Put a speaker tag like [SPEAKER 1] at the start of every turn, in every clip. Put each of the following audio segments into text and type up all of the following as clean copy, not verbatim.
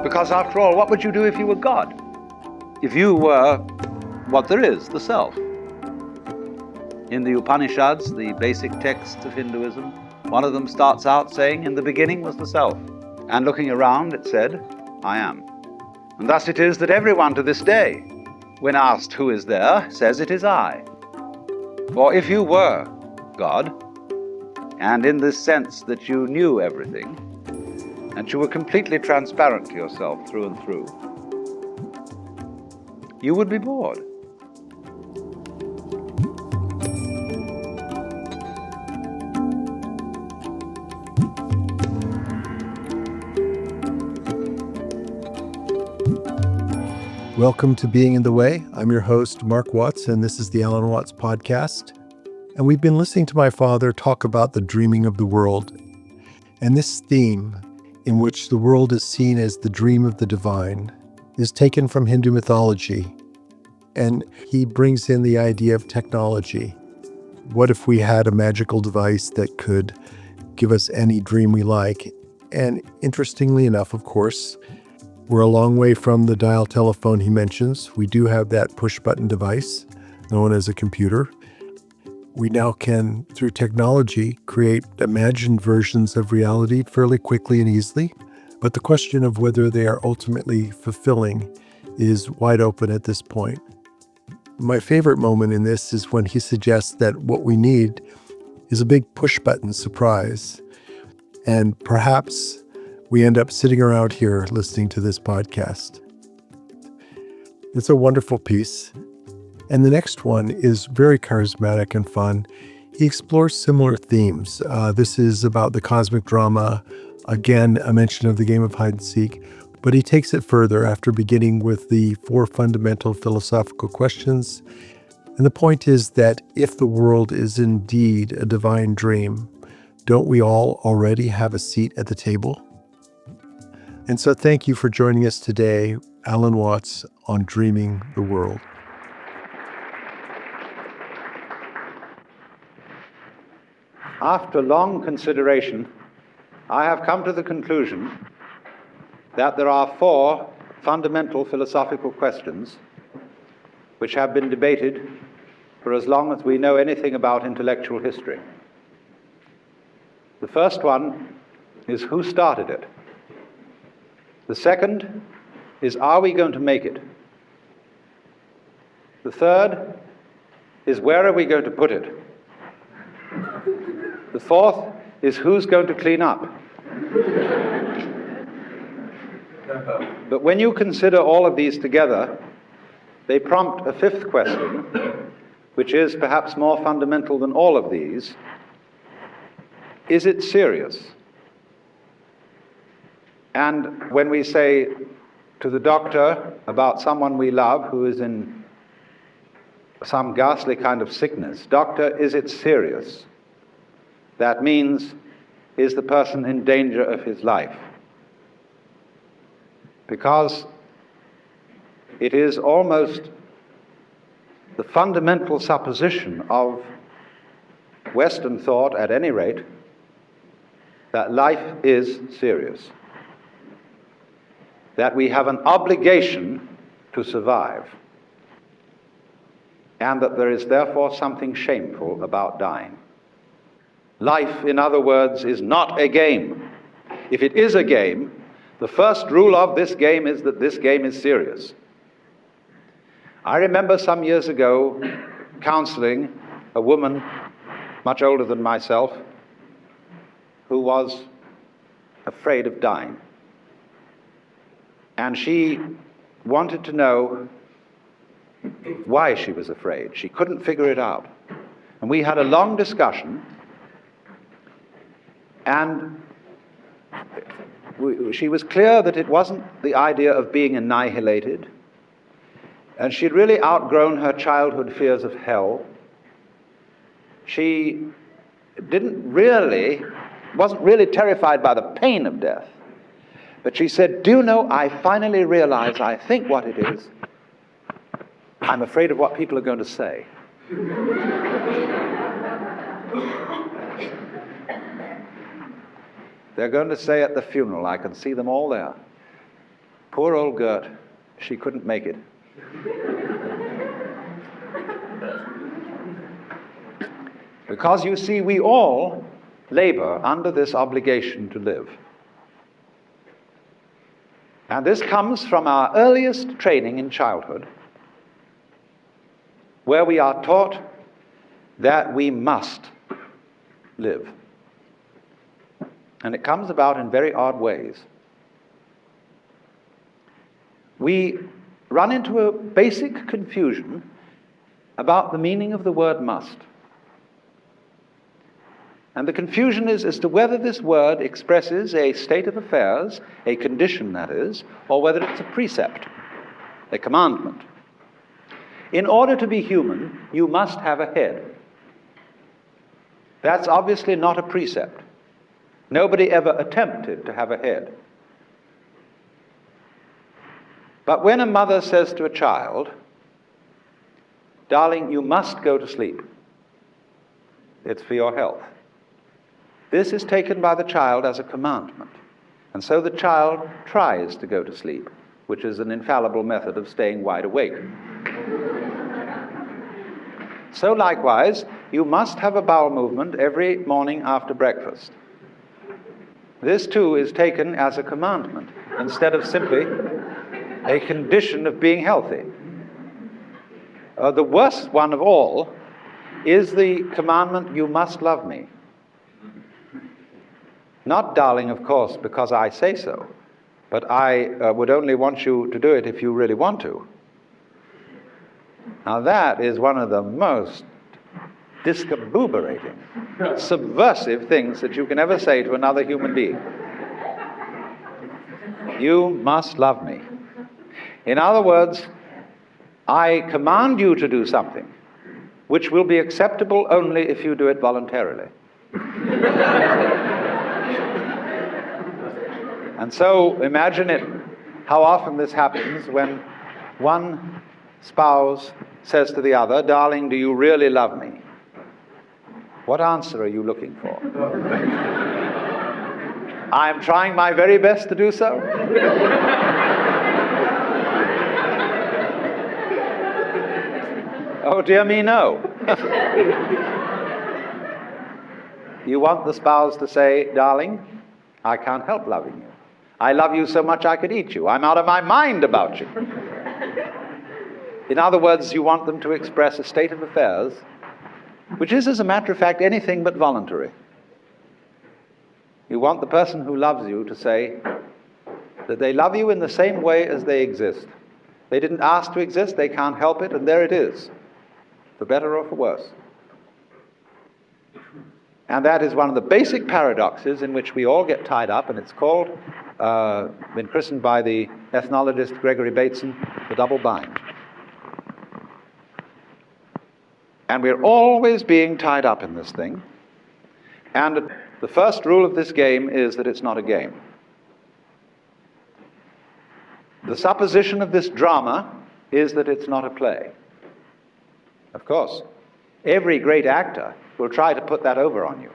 [SPEAKER 1] Because after all, what would you do if you were God? If you were what there is, the self. In the Upanishads, the basic texts of Hinduism, one of them starts out saying, in the beginning was the self. And looking around, it said, I am. And thus it is that everyone to this day, when asked who is there, says it is I. For if you were God, and in this sense that you knew everything, and you were completely transparent to yourself through and through, you would be bored.
[SPEAKER 2] Welcome to Being in the Way. I'm your host, Mark Watts, and this is the Alan Watts Podcast. And we've been listening to my father talk about the dreaming of the world. And this theme, in which the world is seen as the dream of the divine, is taken from Hindu mythology. And he brings in the idea of technology. What if we had a magical device that could give us any dream we like? And interestingly enough, of course, we're a long way from the dial telephone he mentions. We do have that push-button device known as a computer. We now can, through technology, create imagined versions of reality fairly quickly and easily. But the question of whether they are ultimately fulfilling is wide open at this point. My favorite moment in this is when he suggests that what we need is a big push-button surprise. And perhaps we end up sitting around here listening to this podcast. It's a wonderful piece. And the next one is very charismatic and fun. He explores similar themes. This is about the cosmic drama, again, a mention of the game of hide and seek, but he takes it further after beginning with the 4 fundamental philosophical questions. And the point is that if the world is indeed a divine dream, don't we all already have a seat at the table? And so thank you for joining us today, Alan Watts, on Dreaming the World.
[SPEAKER 1] After long consideration, I have come to the conclusion that there are 4 fundamental philosophical questions which have been debated for as long as we know anything about intellectual history. The first one is, who started it? The second is, are we going to make it? The third is, where are we going to put it? The fourth is, who's going to clean up? But when you consider all of these together, they prompt a 5th question, which is perhaps more fundamental than all of these. Is it serious? And when we say to the doctor about someone we love who is in some ghastly kind of sickness, doctor, is it serious? That means, is the person in danger of his life? Because it is almost the fundamental supposition of Western thought, at any rate, that life is serious. That we have an obligation to survive, and that there is therefore something shameful about dying. Life, in other words, is not a game. If it is a game, the first rule of this game is that this game is serious. I remember some years ago counseling a woman much older than myself who was afraid of dying. And she wanted to know why she was afraid. She couldn't figure it out. And we had a long discussion, and she was clear that it wasn't the idea of being annihilated, and she'd really outgrown her childhood fears of hell. She wasn't really terrified by the pain of death. But she said, do you know, I finally realize, I think what it is, I'm afraid of what people are going to say. They're going to say at the funeral, I can see them all there, Poor old Gert, she couldn't make it. Because you see, we all labor under this obligation to live. And this comes from our earliest training in childhood, where we are taught that we must live. And it comes about in very odd ways. We run into a basic confusion about the meaning of the word must. And the confusion is as to whether this word expresses a state of affairs, a condition that is, or whether it's a precept, a commandment. In order to be human, you must have a head. That's obviously not a precept. Nobody ever attempted to have a head. But when a mother says to a child, "Darling, you must go to sleep. It's for your health," this is taken by the child as a commandment. And so the child tries to go to sleep, which is an infallible method of staying wide awake. So likewise, you must have a bowel movement every morning after breakfast. This too is taken as a commandment, instead of simply a condition of being healthy. The worst one of all is the commandment, "You must love me." Not, "Darling, of course, because I say so, but I would only want you to do it if you really want to." Now that is one of the most discombobulating, subversive things that you can ever say to another human being. You must love me. In other words, I command you to do something which will be acceptable only if you do it voluntarily. And so imagine it, how often this happens when one spouse says to the other, "Darling, do you really love me?" What answer are you looking for? "I'm trying my very best to do so." Oh dear me, no. You want the spouse to say, "Darling, I can't help loving you. I love you so much I could eat you. I'm out of my mind about you." In other words, you want them to express a state of affairs which is, as a matter of fact, anything but voluntary. You want the person who loves you to say that they love you in the same way as they exist. They didn't ask to exist, they can't help it, and there it is, for better or for worse. And that is one of the basic paradoxes in which we all get tied up, and it's called, been christened by the ethnologist Gregory Bateson, the double bind. And we're always being tied up in this thing. And the first rule of this game is that it's not a game. The supposition of this drama is that it's not a play. Of course, every great actor will try to put that over on you.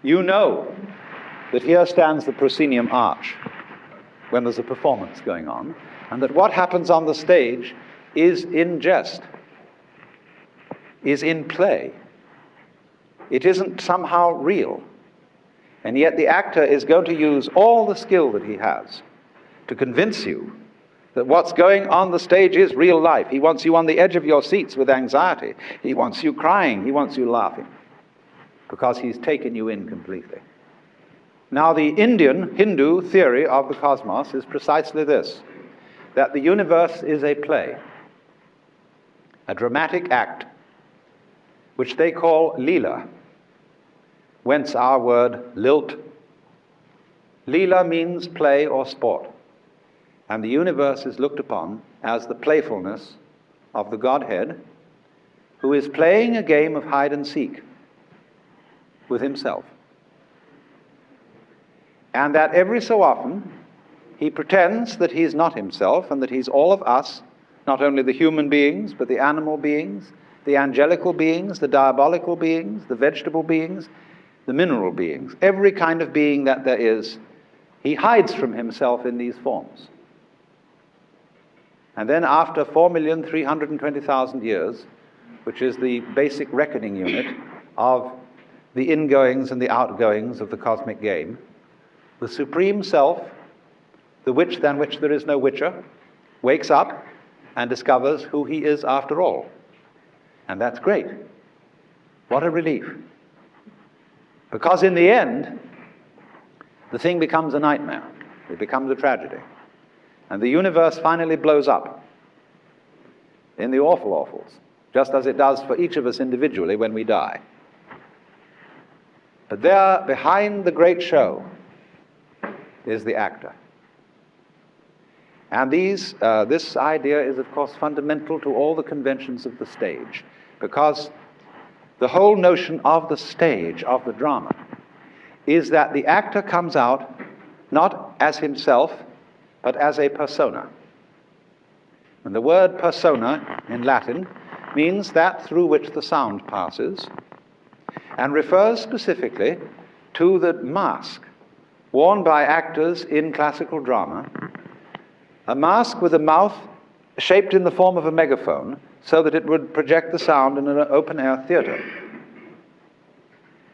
[SPEAKER 1] You know that here stands the proscenium arch when there's a performance going on, and that what happens on the stage is in jest, is in play. It isn't somehow real. And yet the actor is going to use all the skill that he has to convince you that what's going on the stage is real life. He wants you on the edge of your seats with anxiety. He wants you crying. He wants you laughing, because he's taken you in completely. Now, the Hindu theory of the cosmos is precisely this, that the universe is a play, a dramatic act, which they call Leela, whence our word lilt. Leela means play or sport, and the universe is looked upon as the playfulness of the Godhead, who is playing a game of hide and seek with himself. And that every so often he pretends that he's not himself and that he's all of us, not only the human beings, but the animal beings, the angelical beings, the diabolical beings, the vegetable beings, the mineral beings. Every kind of being that there is, he hides from himself in these forms. And then after 4,320,000 years, which is the basic reckoning unit of the ingoings and the outgoings of the cosmic game, the Supreme Self, the witch than which there is no witcher, wakes up and discovers who he is after all. And that's great. What a relief. Because in the end, the thing becomes a nightmare. It becomes a tragedy. And the universe finally blows up in the awful awfuls, just as it does for each of us individually when we die. But there, behind the great show, is the actor. And this idea is, of course, fundamental to all the conventions of the stage, because the whole notion of the stage, of the drama, is that the actor comes out not as himself, but as a persona. And the word persona in Latin means that through which the sound passes, and refers specifically to the mask worn by actors in classical drama, a mask with a mouth shaped in the form of a megaphone so that it would project the sound in an open-air theater.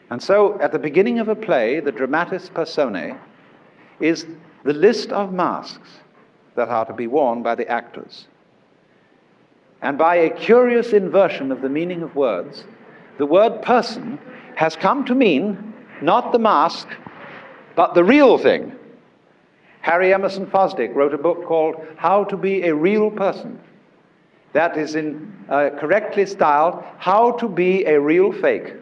[SPEAKER 1] And so, at the beginning of a play, the dramatis personae is the list of masks that are to be worn by the actors. And by a curious inversion of the meaning of words, the word person has come to mean not the mask, but the real thing. Harry Emerson Fosdick wrote a book called How to Be a Real Person. That is correctly styled, How to Be a Real Fake.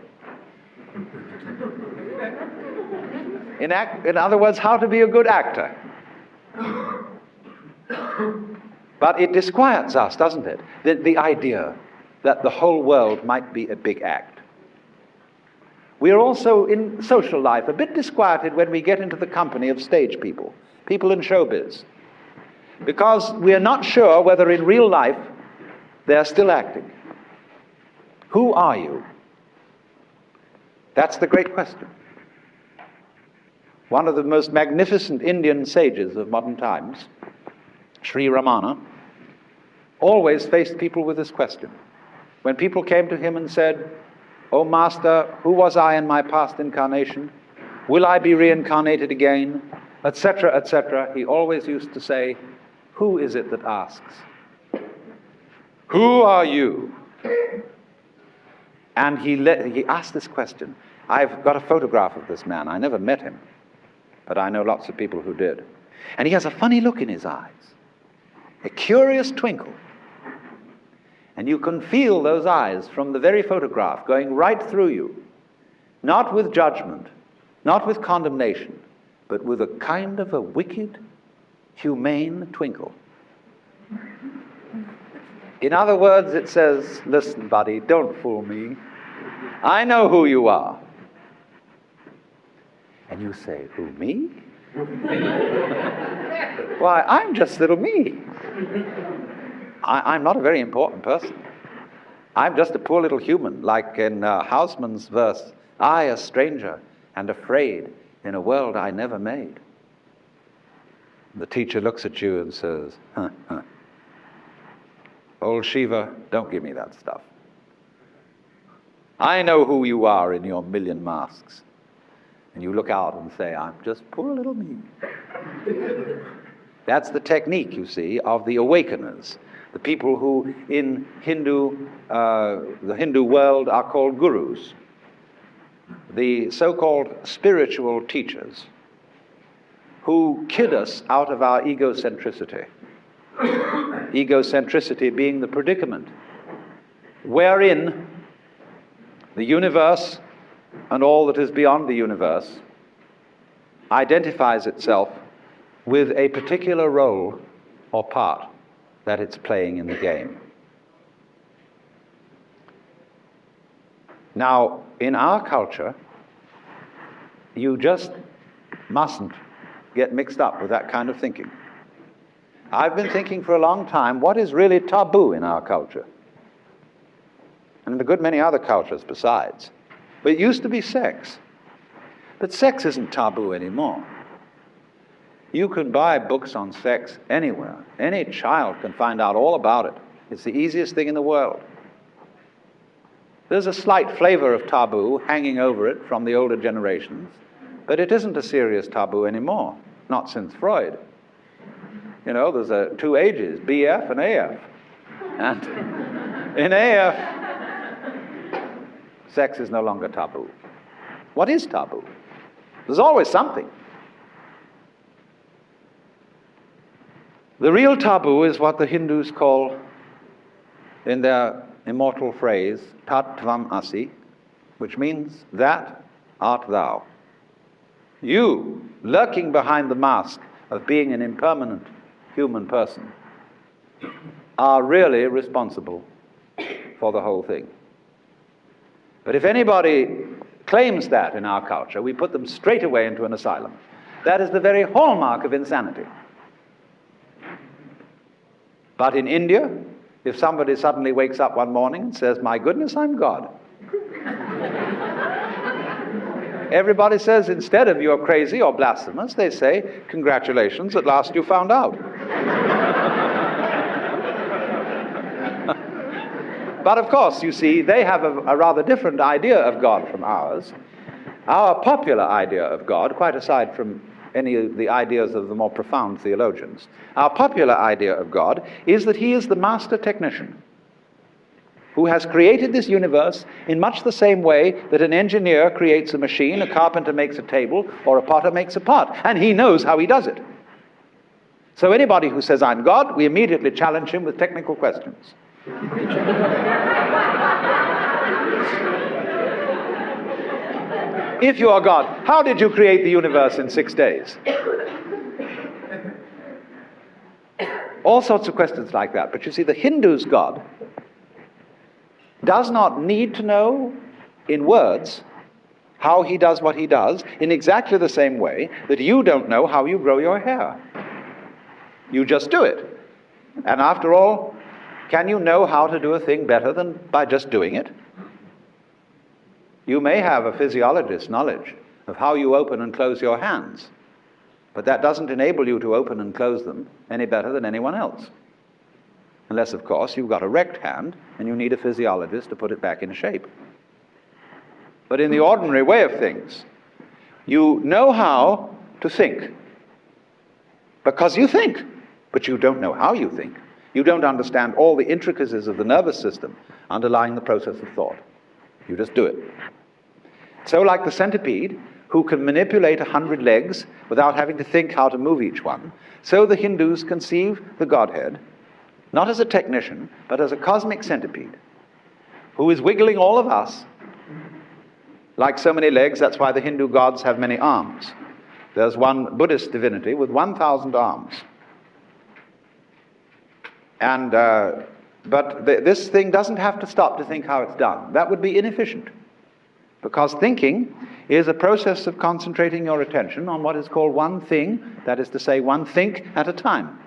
[SPEAKER 1] In other words, how to be a good actor. But it disquiets us, doesn't it? The idea that the whole world might be a big act. We are also, in social life, a bit disquieted when we get into the company of stage people in showbiz, because we are not sure whether in real life they're still acting. Who are you? That's the great question. One of the most magnificent Indian sages of modern times, Sri Ramana, always faced people with this question. When people came to him and said, "O Master, who was I in my past incarnation? Will I be reincarnated again?" etc., etc., he always used to say, "Who is it that asks? Who are you?" And he asked this question. I've got a photograph of this man. I never met him, but I know lots of people who did. And he has a funny look in his eyes, a curious twinkle. And you can feel those eyes from the very photograph going right through you, not with judgment, not with condemnation, but with a kind of a wicked, humane twinkle. In other words, it says, "Listen, buddy, don't fool me. I know who you are." And you say, "Who, me?" "Why, I'm just little me. I'm not a very important person. I'm just a poor little human, like in Hausmann's verse, I, a stranger and afraid in a world I never made." The teacher looks at you and says, "Old Shiva, don't give me that stuff. I know who you are in your million masks." And you look out and say, "I'm just poor little me." That's the technique, you see, of the awakeners, the people who in the Hindu world are called gurus, the so-called spiritual teachers who kid us out of our egocentricity. Egocentricity being the predicament wherein the universe and all that is beyond the universe identifies itself with a particular role or part that it's playing in the game. Now, in our culture, you just mustn't get mixed up with that kind of thinking. I've been thinking for a long time, what is really taboo in our culture? And in a good many other cultures besides. But it used to be sex. But sex isn't taboo anymore. You can buy books on sex anywhere. Any child can find out all about it. It's the easiest thing in the world. There's a slight flavor of taboo hanging over it from the older generations, but it isn't a serious taboo anymore, not since Freud. You know, there's two ages, BF and AF. And in AF, sex is no longer taboo. What is taboo? There's always something. The real taboo is what the Hindus call, in their immortal phrase, tvam asi, which means that art thou. You, lurking behind the mask of being an impermanent human person, are really responsible for the whole thing. But if anybody claims that in our culture, we put them straight away into an asylum. That is the very hallmark of insanity. But in India, if somebody suddenly wakes up one morning and says, "My goodness, I'm God," everybody says, instead of "you're crazy" or blasphemous, they say, "Congratulations, at last you found out." But of course, you see, they have a rather different idea of God from ours. Our popular idea of God, quite aside from any of the ideas of the more profound theologians, our popular idea of God is that he is the master technician who has created this universe in much the same way that an engineer creates a machine, a carpenter makes a table, or a potter makes a pot, and he knows how he does it. So anybody who says, "I'm God," we immediately challenge him with technical questions. If you are God, how did you create the universe in 6 days? All sorts of questions like that. But you see, the Hindu's God does not need to know in words how he does what he does, in exactly the same way that you don't know how you grow your hair. You just do it. And after all, can you know how to do a thing better than by just doing it? You may have a physiologist's knowledge of how you open and close your hands, but that doesn't enable you to open and close them any better than anyone else. Unless, of course, you've got a wrecked hand and you need a physiologist to put it back in shape. But in the ordinary way of things, you know how to think because you think, but you don't know how you think. You don't understand all the intricacies of the nervous system underlying the process of thought. You just do it. So like the centipede, who can manipulate 100 legs without having to think how to move each one, so the Hindus conceive the Godhead, not as a technician, but as a cosmic centipede, who is wiggling all of us like so many legs. That's why the Hindu gods have many arms. There's one Buddhist divinity with 1,000 arms. And this thing doesn't have to stop to think how it's done. That would be inefficient, because thinking is a process of concentrating your attention on what is called one thing, that is to say, one think at a time.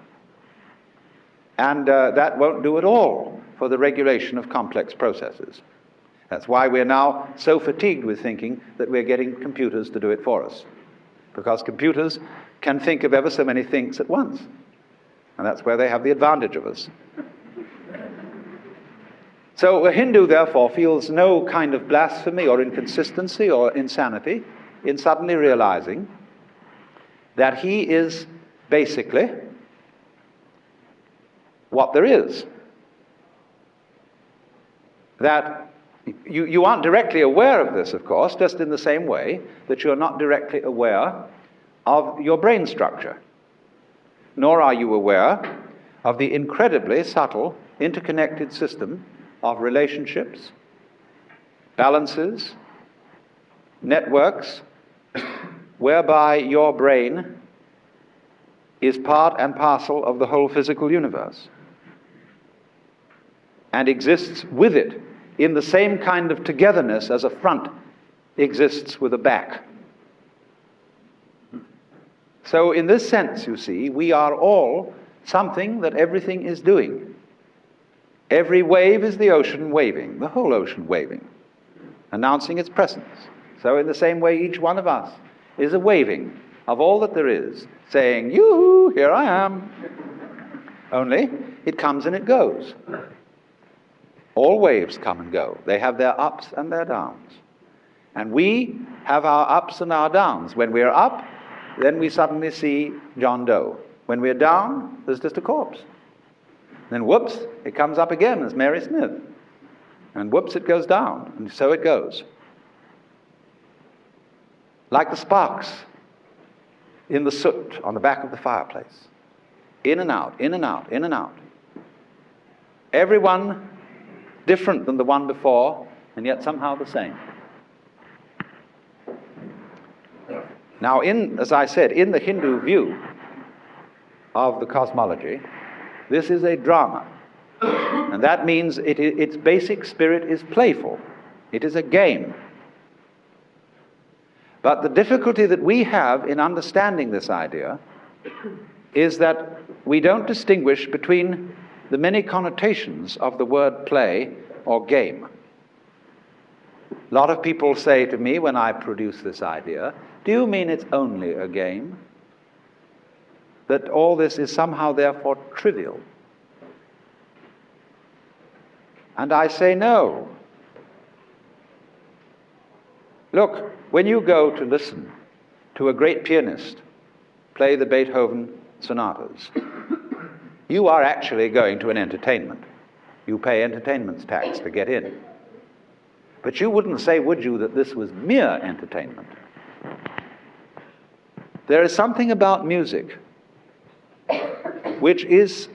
[SPEAKER 1] And that won't do at all for the regulation of complex processes. That's why we're now so fatigued with thinking that we're getting computers to do it for us, because computers can think of ever so many things at once. And that's where they have the advantage of us. So a Hindu, therefore, feels no kind of blasphemy or inconsistency or insanity in suddenly realizing that he is basically what there is. That you aren't directly aware of this, of course, just in the same way that you're not directly aware of your brain structure. Nor are you aware of the incredibly subtle, interconnected system of relationships, balances, networks, whereby your brain is part and parcel of the whole physical universe and exists with it in the same kind of togetherness as a front exists with a back. So in this sense, you see, we are all something that everything is doing. Every wave is the ocean waving, the whole ocean waving, announcing its presence. So in the same way, each one of us is a waving of all that there is, saying, "Yoo-hoo, here I am." Only, it comes and it goes. All waves come and go. They have their ups and their downs. And we have our ups and our downs. When we're up, then we suddenly see John Doe. When we're down, there's just a corpse. Then whoops, it comes up again as Mary Smith. And whoops, it goes down. And so it goes. Like the sparks in the soot on the back of the fireplace. In and out, in and out, in and out. Everyone different than the one before, and yet somehow the same. Now, as I said, in the Hindu view of the cosmology, this is a drama. And that means its basic spirit is playful. It is a game. But the difficulty that we have in understanding this idea is that we don't distinguish between the many connotations of the word play or game. A lot of people say to me when I produce this idea, "Do you mean it's only a game? That all this is somehow therefore trivial?" And I say no. Look, when you go to listen to a great pianist play the Beethoven sonatas, you are actually going to an entertainment. You pay entertainment tax to get in. But you wouldn't say, would you, that this was mere entertainment? There is something about music which is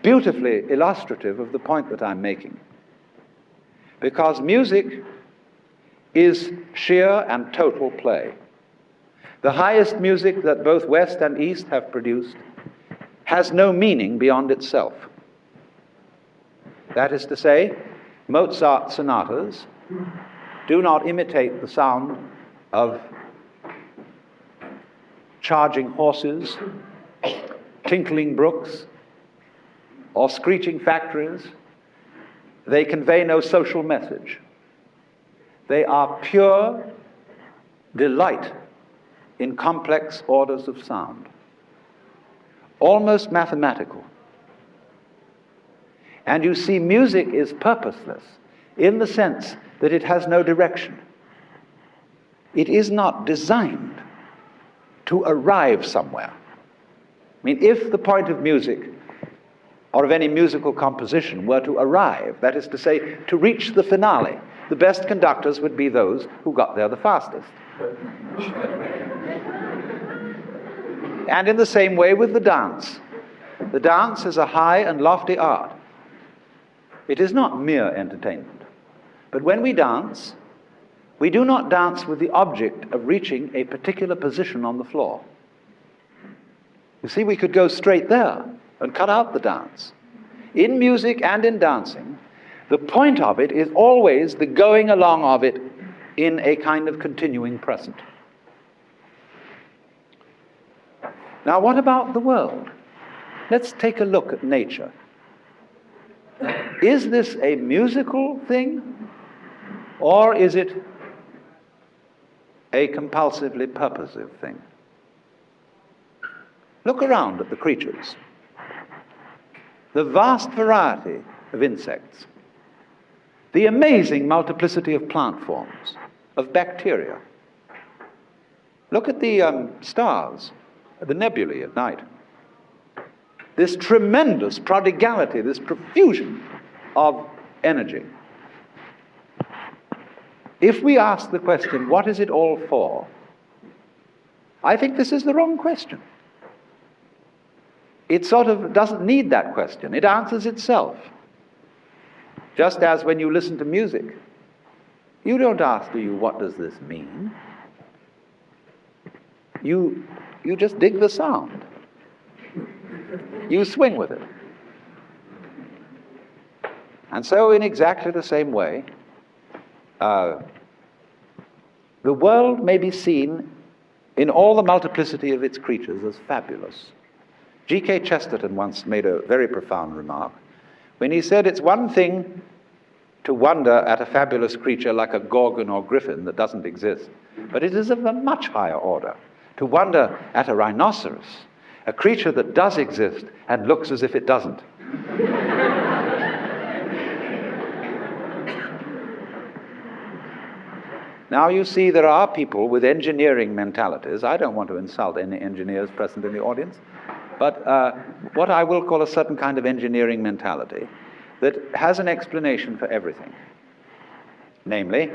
[SPEAKER 1] beautifully illustrative of the point that I'm making. Because music is sheer and total play. The highest music that both West and East have produced has no meaning beyond itself. That is to say, Mozart sonatas do not imitate the sound of charging horses, tinkling brooks, or screeching factories. They convey no social message. They are pure delight in complex orders of sound, almost mathematical. And you see, music is purposeless in the sense that it has no direction. It is not designed to arrive somewhere. I mean, if the point of music or of any musical composition were to arrive, that is to say, to reach the finale, the best conductors would be those who got there the fastest. And in the same way with the dance. The dance is a high and lofty art. It is not mere entertainment. But when we dance, we do not dance with the object of reaching a particular position on the floor. You see, we could go straight there and cut out the dance. In music and in dancing, the point of it is always the going along of it in a kind of continuing present. Now, what about the world? Let's take a look at nature. Is this a musical thing, or is it a compulsively purposive thing? Look around at the creatures. The vast variety of insects, the amazing multiplicity of plant forms, of bacteria. Look at the stars, the nebulae at night. This tremendous prodigality, this profusion of energy. If we ask the question, what is it all for? I think this is the wrong question. It sort of doesn't need that question. It answers itself. Just as when you listen to music, you don't ask, do you, what does this mean? You just dig the sound. You swing with it. And so in exactly the same way, the world may be seen in all the multiplicity of its creatures as fabulous. G.K. Chesterton once made a very profound remark when he said it's one thing to wonder at a fabulous creature like a gorgon or griffin that doesn't exist, but it is of a much higher order to wonder at a rhinoceros, a creature that does exist and looks as if it doesn't. Now you see there are people with engineering mentalities. I don't want to insult any engineers present in the audience, but what I will call a certain kind of engineering mentality that has an explanation for everything. Namely,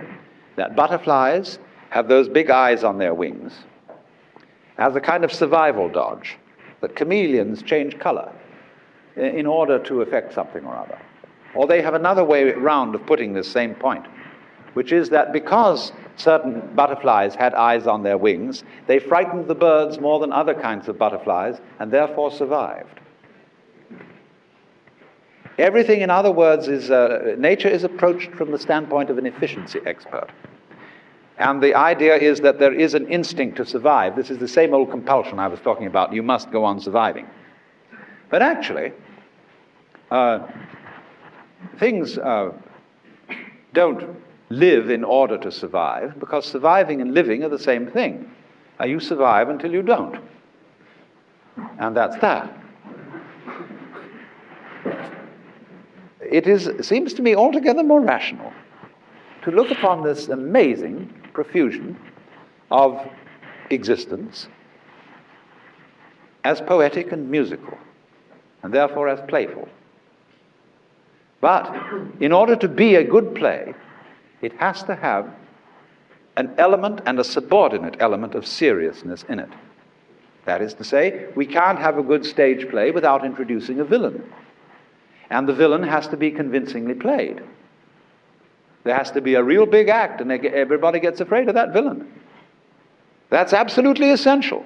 [SPEAKER 1] that butterflies have those big eyes on their wings as a kind of survival dodge, that chameleons change color in order to affect something or other. Or they have another way round of putting this same point, which is that because certain butterflies had eyes on their wings, they frightened the birds more than other kinds of butterflies and therefore survived. Everything, in other words, is nature is approached from the standpoint of an efficiency expert. And the idea is that there is an instinct to survive. This is the same old compulsion I was talking about. You must go on surviving. But actually, things don't live in order to survive, because surviving and living are the same thing. You survive until you don't. And that's that. It seems to me altogether more rational to look upon this amazing profusion of existence as poetic and musical, and therefore as playful. But in order to be a good play, it has to have an element and a subordinate element of seriousness in it. That is to say, we can't have a good stage play without introducing a villain. And the villain has to be convincingly played. There has to be a real big act, and everybody gets afraid of that villain. That's absolutely essential.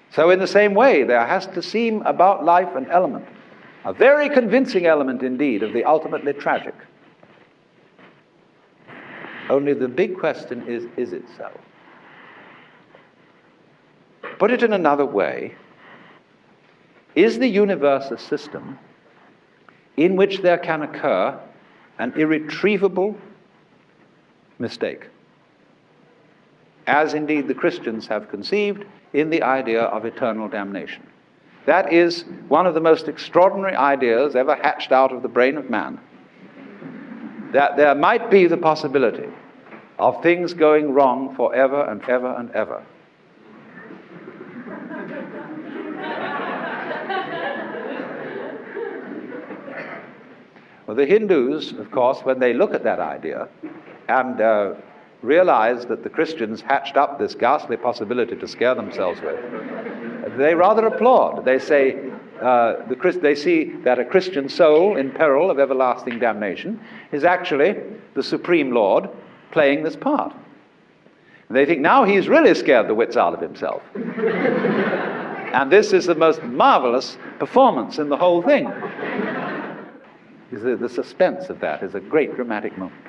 [SPEAKER 1] So in the same way, there has to seem about life an element, a very convincing element indeed, of the ultimately tragic. Only the big question is it so? Put it in another way, is the universe a system in which there can occur an irretrievable mistake, as indeed the Christians have conceived in the idea of eternal damnation? That is one of the most extraordinary ideas ever hatched out of the brain of man, that there might be the possibility of things going wrong forever and ever and ever. Well, the Hindus, of course, when they look at that idea and realize that the Christians hatched up this ghastly possibility to scare themselves with, they rather applaud. They say, they see that a Christian soul in peril of everlasting damnation is actually the Supreme Lord playing this part. And they think, now he's really scared the wits out of himself. And this is the most marvelous performance in the whole thing. The suspense of that is a great dramatic moment.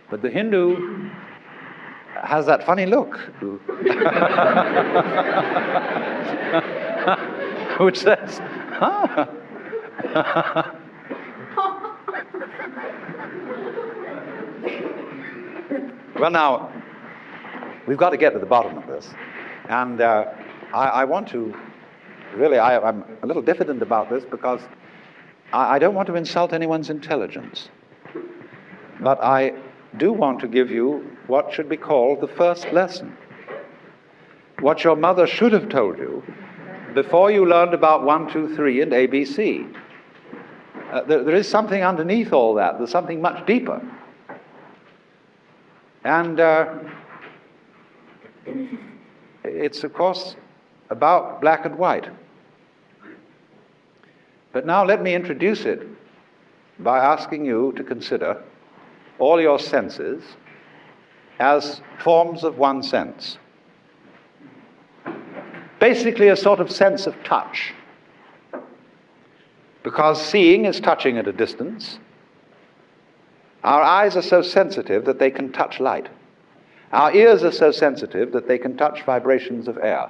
[SPEAKER 1] But the Hindu has that funny look, which says, Well, now, we've got to get to the bottom of this. And I want to, really, I'm a little diffident about this because I don't want to insult anyone's intelligence. But I do want to give you what should be called the first lesson. What your mother should have told you before you learned about 1, 2, 3 and ABC. There is something underneath all that. There's something much deeper. And it's, of course, about black and white. But now let me introduce it by asking you to consider all your senses as forms of one sense. Basically a sort of sense of touch. Because seeing is touching at a distance. Our eyes are so sensitive that they can touch light. Our ears are so sensitive that they can touch vibrations of air.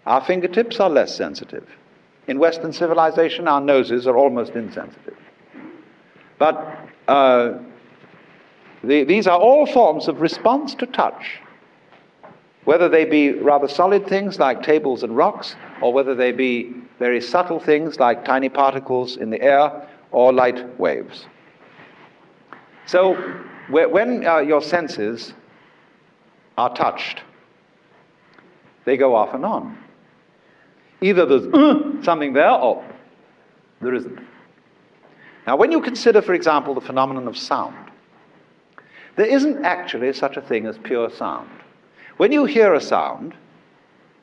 [SPEAKER 1] Our fingertips are less sensitive. In Western civilization, our noses are almost insensitive. But these are all forms of response to touch. whether they be rather solid things like tables and rocks, or whether they be very subtle things like tiny particles in the air or light waves. So when your senses are touched, they go off and on. Either there's something there or there isn't. Now, when you consider, for example, the phenomenon of sound, there isn't actually such a thing as pure sound. When you hear a sound,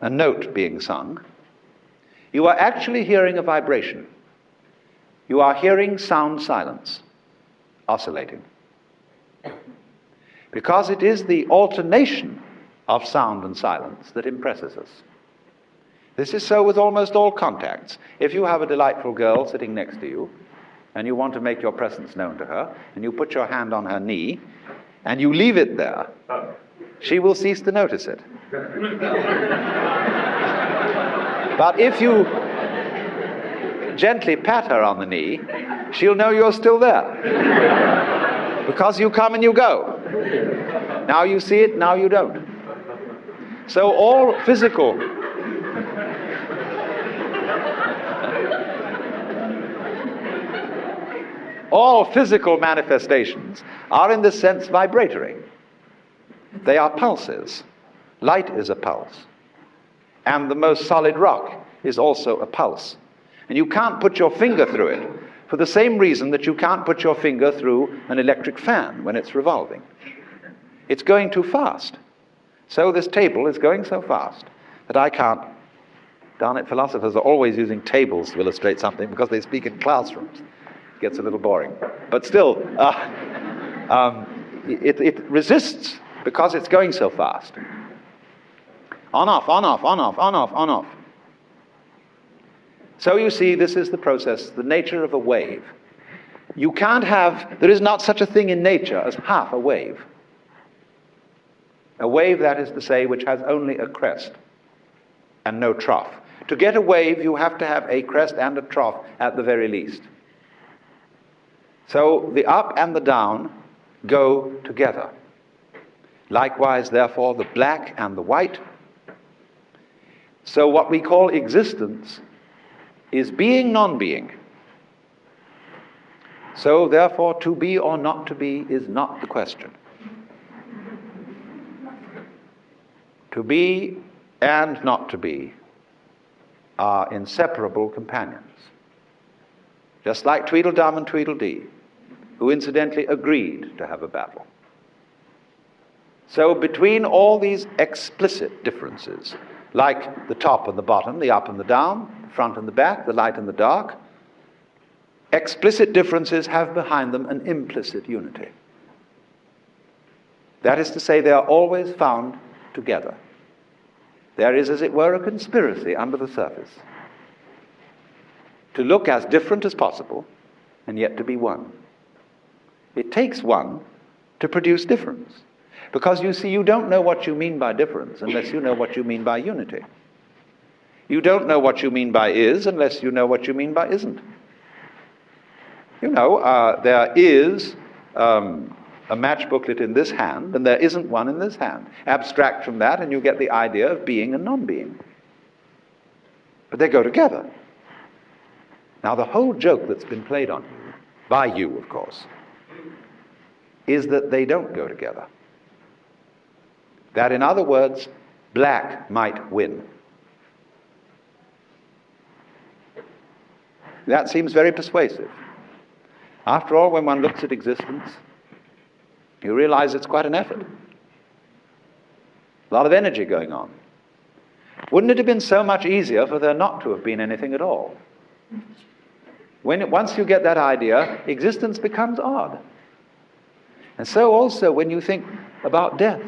[SPEAKER 1] a note being sung, you are actually hearing a vibration. You are hearing sound silence, oscillating. Because it is the alternation of sound and silence that impresses us. This is so with almost all contacts. If you have a delightful girl sitting next to you, and you want to make your presence known to her, and you put your hand on her knee, and you leave it there, she will cease to notice it. But if you gently pat her on the knee, she'll know you're still there. Because you come and you go. Now you see it, now you don't. So all physical manifestations are in this sense vibratory. They are pulses. Light is a pulse. And the most solid rock is also a pulse. And you can't put your finger through it for the same reason that you can't put your finger through an electric fan when it's revolving. It's going too fast. So this table is going so fast that I can't. Darn it, philosophers are always using tables to illustrate something because they speak in classrooms. It gets a little boring. But still, it resists because it's going so fast. On, off, on, off, on, off, on, off, on, off. So you see, this is the process, the nature of a wave. You can't have, there is not such a thing in nature as half a wave. A wave, that is to say, which has only a crest and no trough. To get a wave, you have to have a crest and a trough at the very least. So the up and the down go together. Likewise, therefore, the black and the white. So what we call existence is being, non-being. So therefore, to be or not to be is not the question. To be and not to be are inseparable companions. Just like Tweedledum and Tweedledee, who incidentally agreed to have a battle. So between all these explicit differences, like the top and the bottom, the up and the down, the front and the back, the light and the dark, explicit differences have behind them an implicit unity. That is to say, they are always found together. There is, as it were, a conspiracy under the surface to look as different as possible and yet to be one. It takes one to produce difference. Because you see, you don't know what you mean by difference unless you know what you mean by unity. You don't know what you mean by is unless you know what you mean by isn't. You know, there is a match booklet in this hand, and there isn't one in this hand. Abstract from that, and you get the idea of being and non-being. But they go together. Now, the whole joke that's been played on you, by you, of course, is that they don't go together. That, in other words, black might win. That seems very persuasive. After all, when one looks at existence, you realize it's quite an effort. A lot of energy going on. Wouldn't it have been so much easier for there not to have been anything at all? Once you get that idea, existence becomes odd. And so also when you think about death,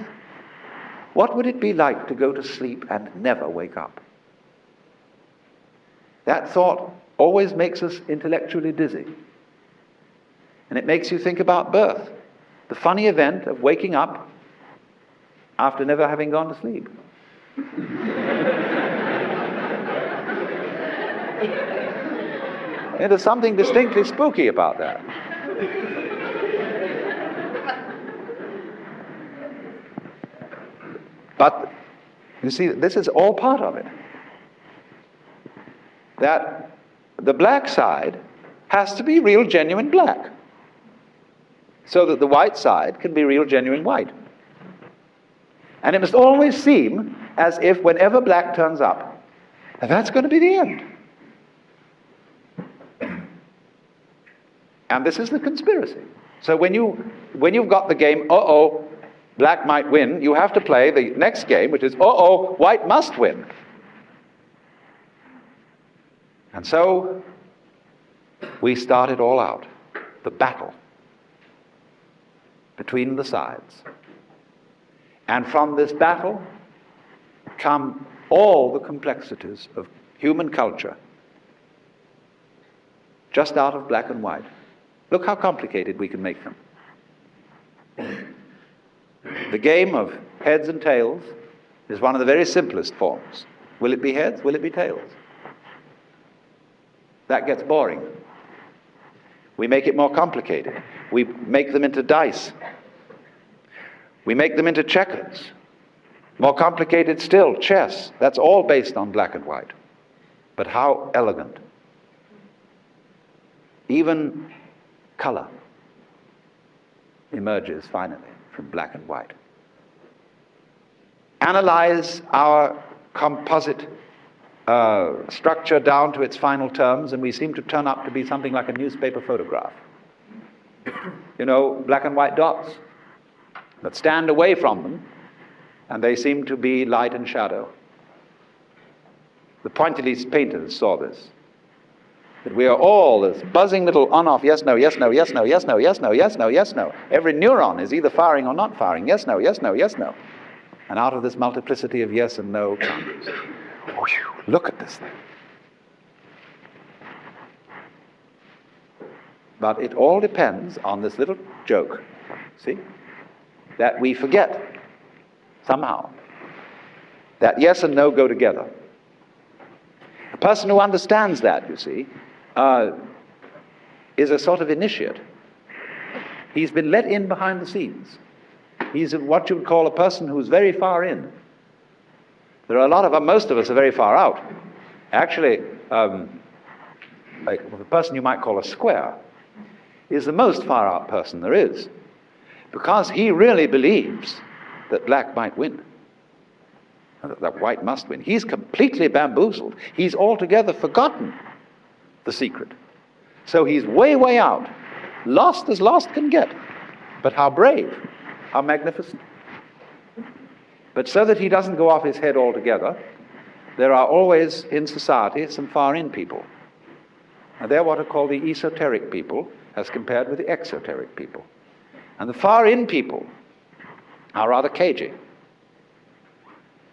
[SPEAKER 1] what would it be like to go to sleep and never wake up? That thought always makes us intellectually dizzy. And it makes you think about birth, the funny event of waking up after never having gone to sleep. And there's something distinctly spooky about that. But You see, this is all part of it. That the black side has to be real, genuine black, so that the white side can be real, genuine white. And it must always seem as if whenever black turns up, that's going to be the end. And this is the conspiracy. So when you've got the game, black might win, you have to play the next game, which is, white must win. And so we start it all out, the battle between the sides. And from this battle come all the complexities of human culture, just out of black and white. Look how complicated we can make them. The game of heads and tails is one of the very simplest forms. Will it be heads? Will it be tails? That gets boring. We make it more complicated. We make them into dice. We make them into checkers. More complicated still, chess. That's all based on black and white. But how elegant. Even color emerges finally from black and white. Analyze our composite structure down to its final terms, and we seem to turn up to be something like a newspaper photograph. You know, black and white dots that stand away from them, and they seem to be light and shadow. The Pointillist painters saw this. That we are all this buzzing little on-off, yes, no, yes, no, yes, no, yes, no, yes, no, yes, no, yes, no. Every neuron is either firing or not firing, yes, no, yes, no, yes, no. And out of this multiplicity of yes and no comes, look at this thing. But it all depends on this little joke, see? That we forget, somehow, that yes and no go together. A person who understands that, you see, is a sort of initiate. He's been let in behind the scenes. He's what you would call a person who's very far in. There are a lot of most of us are very far out. Actually, like the person you might call a square is the most far out person there is, because he really believes that black might win, that white must win. He's completely bamboozled. He's altogether forgotten the secret. So he's way, way out, lost as lost can get. But how brave, how magnificent. But so that he doesn't go off his head altogether, there are always in society some far-in people. And they're what are called the esoteric people as compared with the exoteric people. And the far-in people are rather cagey.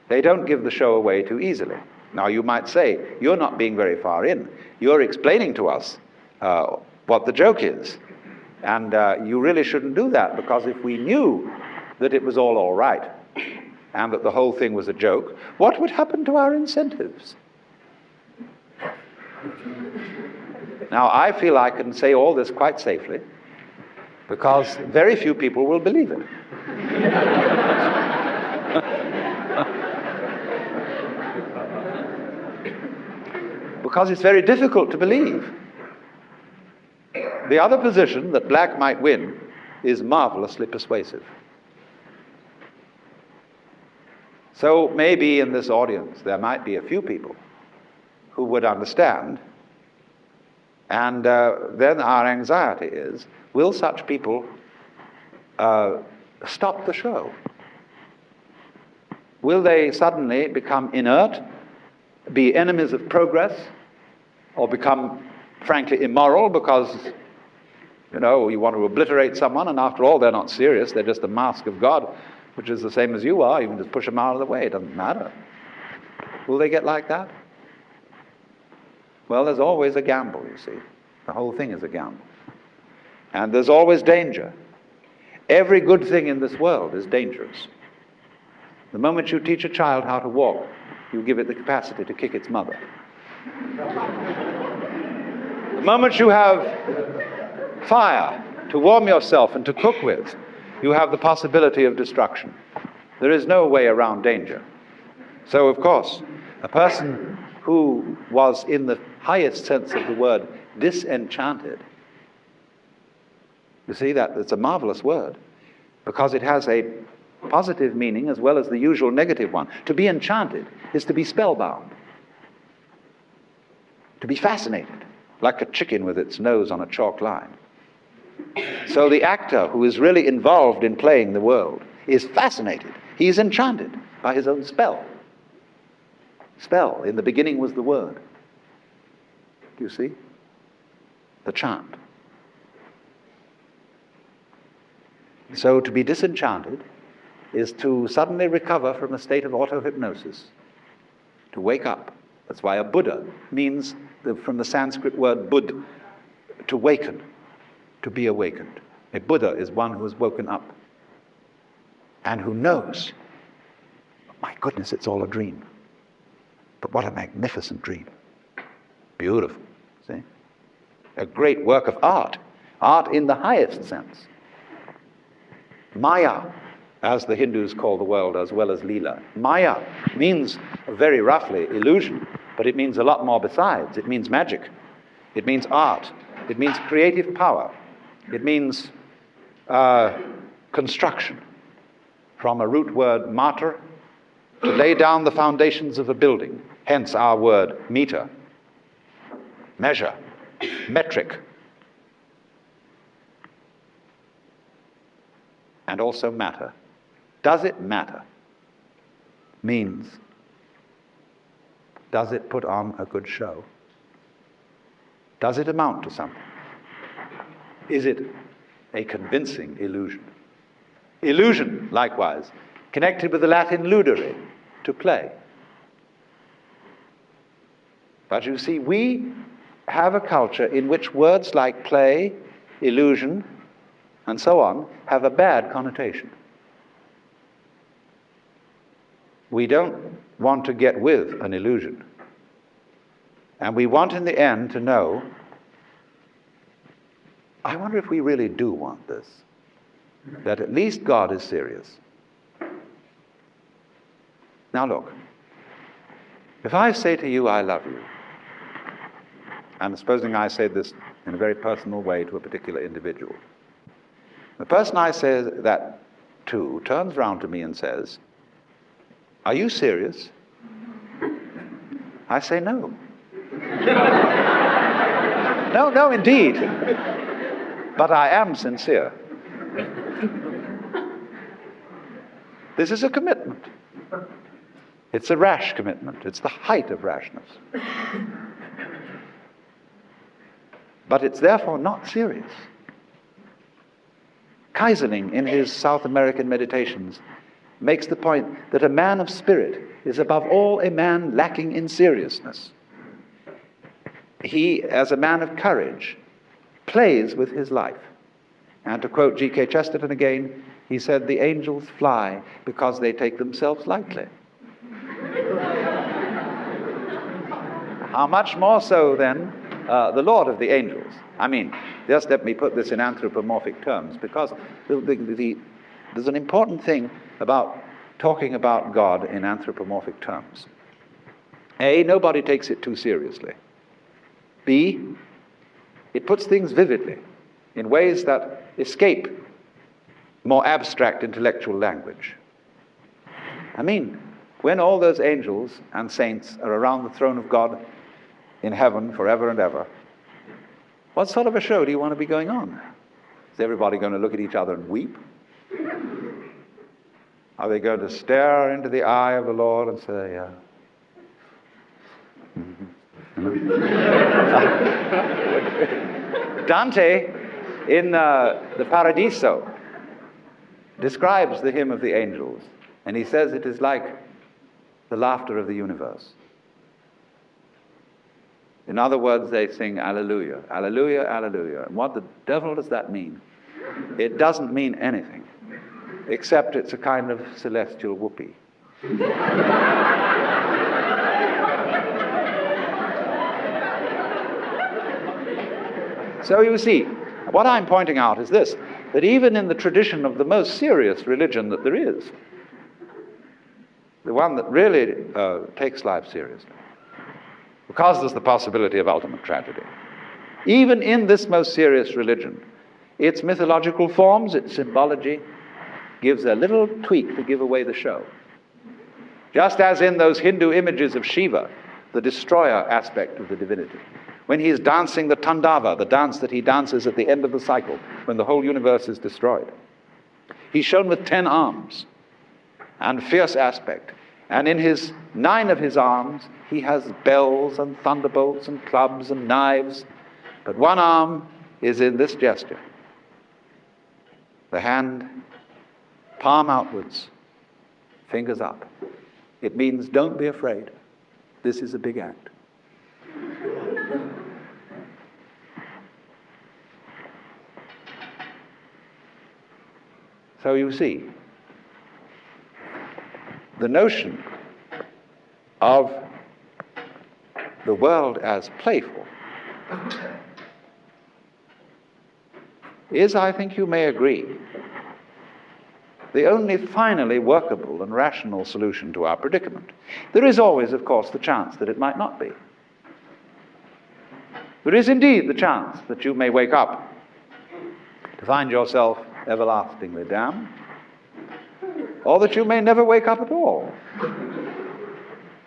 [SPEAKER 1] They don't give the show away too easily. Now you might say, you're not being very far in. You're explaining to us what the joke is. And you really shouldn't do that, because if we knew that it was all right, and that the whole thing was a joke, what would happen to our incentives? Now, I feel I can say all this quite safely, because very few people will believe it. Because it's very difficult to believe. The other position, that black might win, is marvelously persuasive. So maybe in this audience there might be a few people who would understand, and then our anxiety is, will such people stop the show? Will they suddenly become inert, be enemies of progress, or become frankly immoral because, you know, you want to obliterate someone, and after all they're not serious, they're just a mask of God, which is the same as you are. You can just push them out of the way, it doesn't matter. Will they get like that? Well, there's always a gamble, you see. The whole thing is a gamble. And there's always danger. Every good thing in this world is dangerous. The moment you teach a child how to walk, you give it the capacity to kick its mother. The moment you have fire to warm yourself and to cook with, you have the possibility of destruction. There is no way around danger. So, of course, a person who was, in the highest sense of the word, disenchanted, you see that it's a marvelous word, because it has a positive meaning as well as the usual negative one. To be enchanted is to be spellbound, to be fascinated, like a chicken with its nose on a chalk line. So the actor who is really involved in playing the world is fascinated. He is enchanted by his own spell. Spell, in the beginning was the word. Do you see? The chant. So to be disenchanted is to suddenly recover from a state of auto-hypnosis, to wake up. That's why a Buddha means, from the Sanskrit word bud, to waken, to be awakened. A Buddha is one who has woken up and who knows, my goodness, it's all a dream. But what a magnificent dream. Beautiful, see? A great work of art, art in the highest sense. Maya, as the Hindus call the world, as well as Leela. Maya means, very roughly, illusion, but it means a lot more besides. It means magic. It means art. It means creative power. It means construction, from a root word mater, to lay down the foundations of a building, hence our word meter, measure, metric, and also matter. Does it matter? Means, does it put on a good show? Does it amount to something? Is it a convincing illusion? Illusion, likewise, connected with the Latin ludere, to play. But you see, we have a culture in which words like play, illusion, and so on have a bad connotation. We don't want to get with an illusion. And we want in the end to know, I wonder if we really do want this, that at least God is serious. Now look, if I say to you, I love you, and supposing I say this in a very personal way to a particular individual, the person I say that to turns round to me and says, are you serious? I say no. No, indeed. But I am sincere. This is a commitment. It's a rash commitment. It's the height of rashness. But it's therefore not serious. Kaiserling, in his South American meditations, makes the point that a man of spirit is above all a man lacking in seriousness. He, as a man of courage, plays with his life. And to quote G.K. Chesterton again, he said, the angels fly because they take themselves lightly. How much more so, then, the Lord of the angels? I mean, just let me put this in anthropomorphic terms, because there's an important thing about talking about God in anthropomorphic terms. A, nobody takes it too seriously. B, it puts things vividly in ways that escape more abstract intellectual language. I mean, when all those angels and saints are around the throne of God in heaven forever and ever, what sort of a show do you want to be going on? Is everybody going to look at each other and weep? Are they going to stare into the eye of the Lord and say, Dante, in the Paradiso, describes the hymn of the angels, and he says it is like the laughter of the universe. In other words, they sing Alleluia, Alleluia, Alleluia. And what the devil does that mean? It doesn't mean anything, except it's a kind of celestial whoopee. So you see, what I'm pointing out is this, that even in the tradition of the most serious religion that there is, the one that really takes life seriously, because there's the possibility of ultimate tragedy. Even in this most serious religion, its mythological forms, its symbology, gives a little tweak to give away the show. Just as in those Hindu images of Shiva, the destroyer aspect of the divinity, when he is dancing the Tandava, the dance that he dances at the end of the cycle, when the whole universe is destroyed. He's shown with 10 arms and fierce aspect. And in 9 of his arms, he has bells and thunderbolts and clubs and knives. But one arm is in this gesture. The hand, palm outwards, fingers up. It means don't be afraid. This is a big act. So you see, the notion of the world as playful is, I think you may agree, the only finally workable and rational solution to our predicament. There is always, of course, the chance that it might not be. There is indeed the chance that you may wake up to find yourself everlastingly damned, or that you may never wake up at all.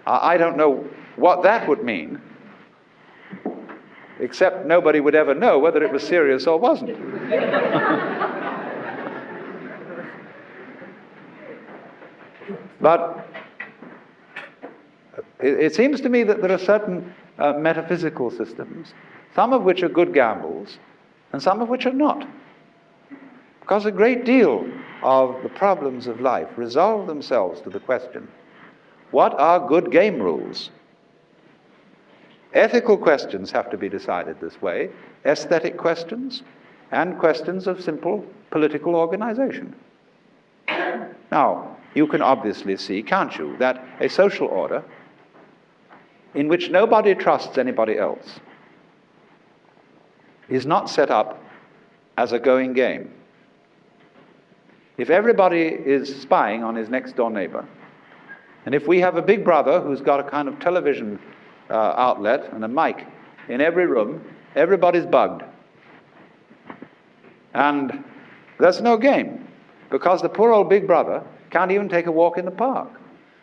[SPEAKER 1] I don't know what that would mean, except nobody would ever know whether it was serious or wasn't. But it seems to me that there are certain metaphysical systems, some of which are good gambles, and some of which are not. Because a great deal of the problems of life resolve themselves to the question, what are good game rules? Ethical questions have to be decided this way, aesthetic questions, and questions of simple political organization. Now, you can obviously see, can't you, that a social order in which nobody trusts anybody else is not set up as a going game. If everybody is spying on his next door neighbor, and if we have a big brother who's got a kind of television outlet and a mic in every room, everybody's bugged. And that's no game, because the poor old big brother can't even take a walk in the park,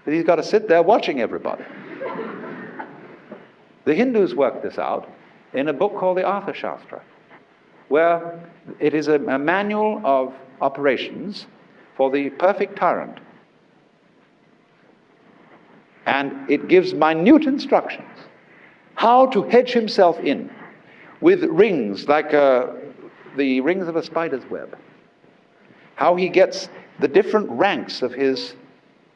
[SPEAKER 1] but he's got to sit there watching everybody. The Hindus worked this out in a book called the Arthashastra, where it is a manual of operations for the perfect tyrant. And it gives minute instructions how to hedge himself in with rings like the rings of a spider's web. How he gets the different ranks of his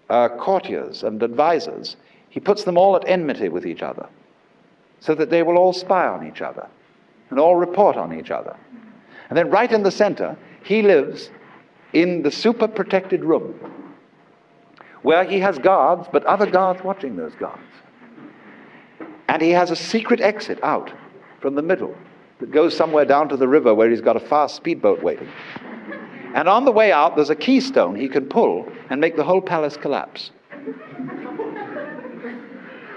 [SPEAKER 1] courtiers and advisors, he puts them all at enmity with each other, so that they will all spy on each other and all report on each other. And then right in the center, he lives in the super protected room, where he has guards, but other guards watching those guards. And he has a secret exit out from the middle that goes somewhere down to the river where he's got a fast speedboat waiting. And on the way out, there's a keystone he can pull and make the whole palace collapse.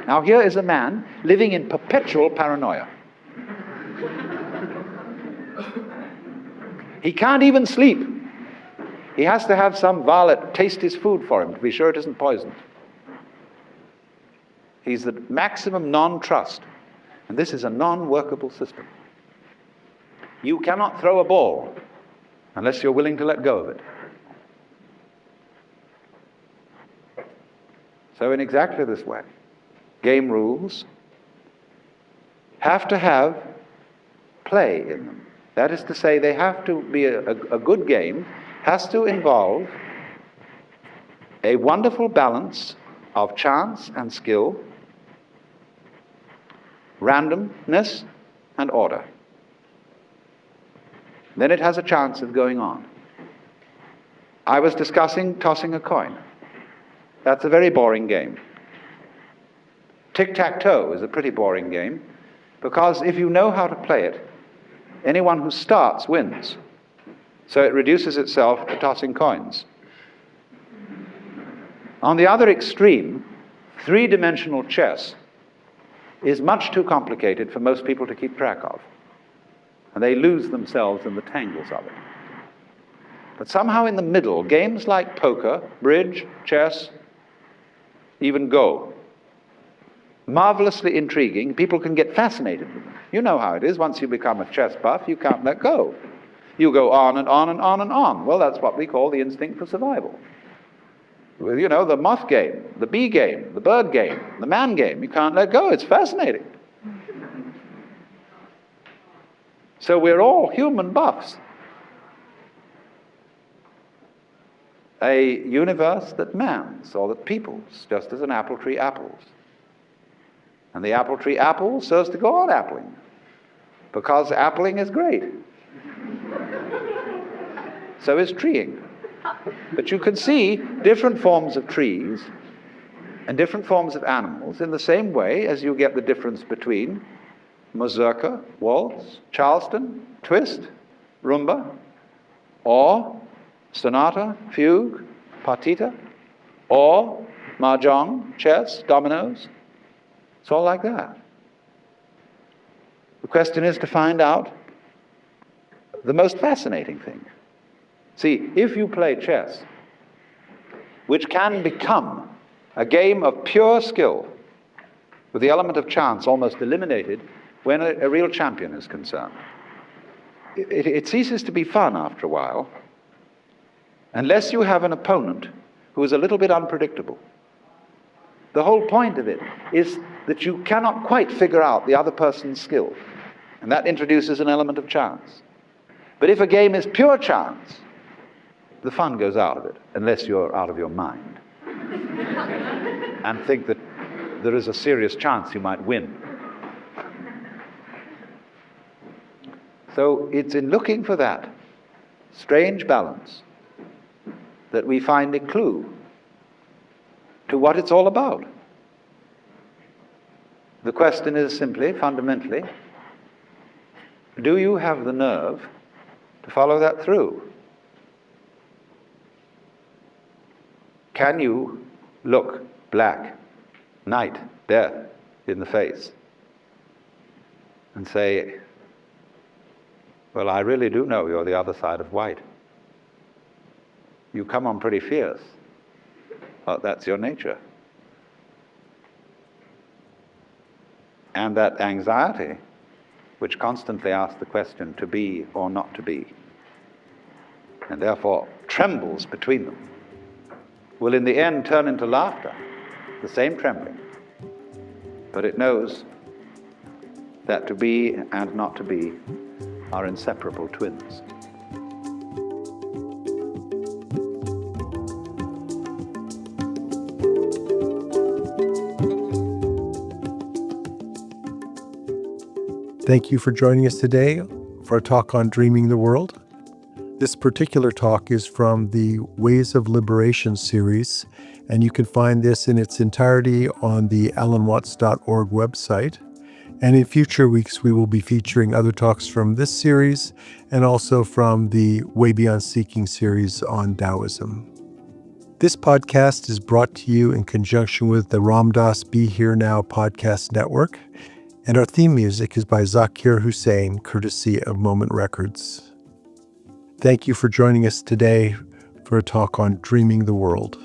[SPEAKER 1] Now here is a man living in perpetual paranoia. He can't even sleep. He has to have some varlet taste his food for him to be sure it isn't poisoned. He's the maximum non-trust. And this is a non-workable system. You cannot throw a ball unless you're willing to let go of it. So in exactly this way, game rules have to have play in them. That is to say, they have to be a good game has to involve a wonderful balance of chance and skill, randomness and order. Then it has a chance of going on. I was discussing tossing a coin. That's a very boring game. Tic-tac-toe is a pretty boring game, because if you know how to play it, anyone who starts wins. So it reduces itself to tossing coins. On the other extreme, three-dimensional chess is much too complicated for most people to keep track of, and they lose themselves in the tangles of it. But somehow in the middle, games like poker, bridge, chess, even Go, marvelously intriguing. People can get fascinated with them. You know how it is. Once you become a chess buff, you can't let go. You go on and on and on and on. Well, that's what we call the instinct for survival. You know, the moth game, the bee game, the bird game, the man game. You can't let go. It's fascinating. So we're all human buffs. A universe that mans or that peoples, just as an apple tree apples. And the apple tree apples so as to go on appling, because appling is great. So is treeing. But you can see different forms of trees and different forms of animals in the same way as you get the difference between mazurka, waltz, charleston, twist, rumba, or sonata, fugue, partita, or mahjong, chess, dominoes. It's all like that. The question is to find out the most fascinating thing. See, if you play chess, which can become a game of pure skill, with the element of chance almost eliminated when a real champion is concerned, it ceases to be fun after a while, unless you have an opponent who is a little bit unpredictable. The whole point of it is that you cannot quite figure out the other person's skill, and that introduces an element of chance. But if a game is pure chance, the fun goes out of it, unless you're out of your mind and think that there is a serious chance you might win. So it's in looking for that strange balance that we find a clue to what it's all about. The question is simply, fundamentally, do you have the nerve to follow that through? Can you look black, night, death in the face and say, well, I really do know you're the other side of white. You come on pretty fierce. Well, that's your nature. And that anxiety, which constantly asks the question to be or not to be, and therefore trembles between them, will in the end turn into laughter, the same trembling. But it knows that to be and not to be are inseparable twins.
[SPEAKER 2] Thank you for joining us today for a talk on dreaming the world. This particular talk is from the Ways of Liberation series, and you can find this in its entirety on the alanwatts.org website. And in future weeks, we will be featuring other talks from this series and also from the Way Beyond Seeking series on Taoism. This podcast is brought to you in conjunction with the Ram Dass Be Here Now podcast network, and our theme music is by Zakir Hussain, courtesy of Moment Records. Thank you for joining us today for a talk on dreaming the world.